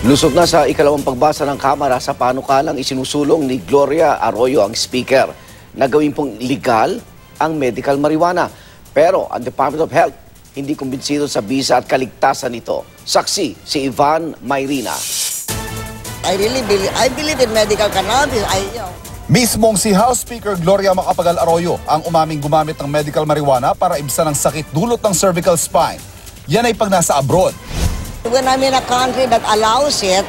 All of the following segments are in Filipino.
Lusot na sa ikalawang pagbasa ng Kamara sa panukalang isinusulong ni Gloria Arroyo ang Speaker na gawin pong legal ang medical marijuana. Pero ang Department of Health hindi kumbinsido sa bisa at kaligtasan nito. Saksi si Ivan Mayrina. I believe in medical cannabis. Mismong si House Speaker Gloria Macapagal Arroyo ang umaming gumamit ng medical marijuana para ibsan ang sakit dulot ng cervical spine. Yan ay pag nasa abroad. When I'm in a country that allows it,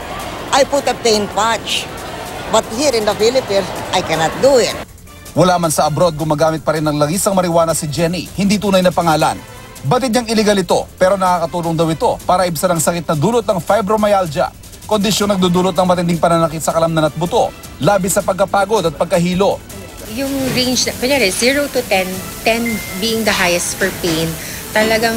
I put a pain patch. But here in the Philippines, I cannot do it. Wala man sa abroad, gumagamit pa rin ng langisang marijuana si Jenny, hindi tunay na pangalan. Batid niyang illegal ito, pero nakakatulong daw ito para ibsan ang sakit na dulot ng fibromyalgia. Kondisyon nagdudulot ng matinding pananakit sa kalamnan at buto, labis sa pagkapagod at pagkahilo. Yung range, kunyari 0 to 10, 10 being the highest for pain, talagang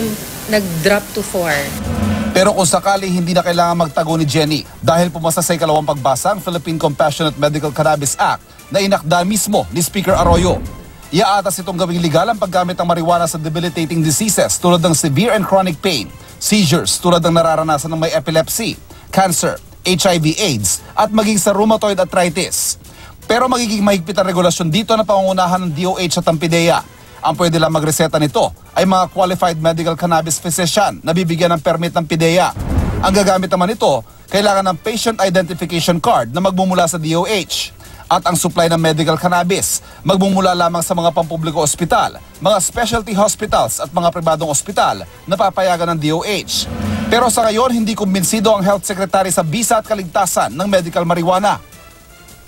nag-drop to 4. Pero kung sakali hindi na kailangan magtago ni Jenny dahil pumasa sa ikalawang pagbasa ang Philippine Compassionate Medical Cannabis Act na inakda mismo ni Speaker Arroyo. Iaatas itong gawing legal ang paggamit ng marijuana sa debilitating diseases tulad ng severe and chronic pain, seizures tulad ng nararanasan ng may epilepsy, cancer, HIV/AIDS at maging sa rheumatoid arthritis. Pero magiging mahigpit ang regulasyon dito na pangungunahan ng DOH at ang PIDEA. Ang pwede lang magreseta nito ay mga qualified medical cannabis physician na bibigyan ng permit ng PIDEA. Ang gagamit naman ito, kailangan ng patient identification card na magmumula sa DOH. At ang supply ng medical cannabis, magmumula lamang sa mga pampubliko ospital, mga specialty hospitals at mga pribadong ospital na papayagan ng DOH. Pero sa ngayon, hindi kumbinsido ang Health Secretary sa bisa at kaligtasan ng medical marijuana.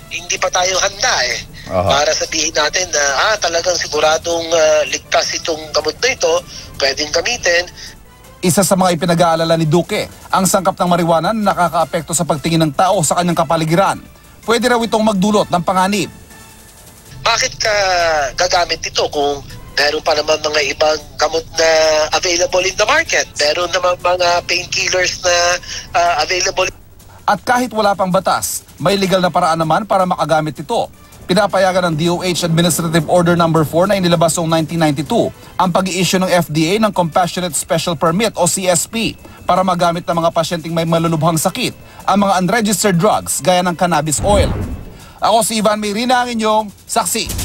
Hindi pa tayo handa para sabihin natin na talagang siguradong ligtas itong gamot na ito, pwedeng gamitin. Isa sa mga ipinag-aalala ni Duque, ang sangkap ng marijuana na nakakaapekto sa pagtingin ng tao sa kanyang kapaligiran. Pwede raw itong magdulot ng panganib. Bakit ka gagamit ito kung meron pa naman mga ibang gamot na available in the market? Meron naman mga painkillers na available. At kahit wala pang batas, may legal na paraan naman para makagamit ito. Pinapayagan ng DOH Administrative Order No. 4 na inilabas noong 1992 ang pag-i-issue ng FDA ng Compassionate Special Permit o CSP para magamit ng mga pasyenteng may malulubhang sakit ang mga unregistered drugs gaya ng cannabis oil. Ako si Ivan Mayrina, ang inyong saksi.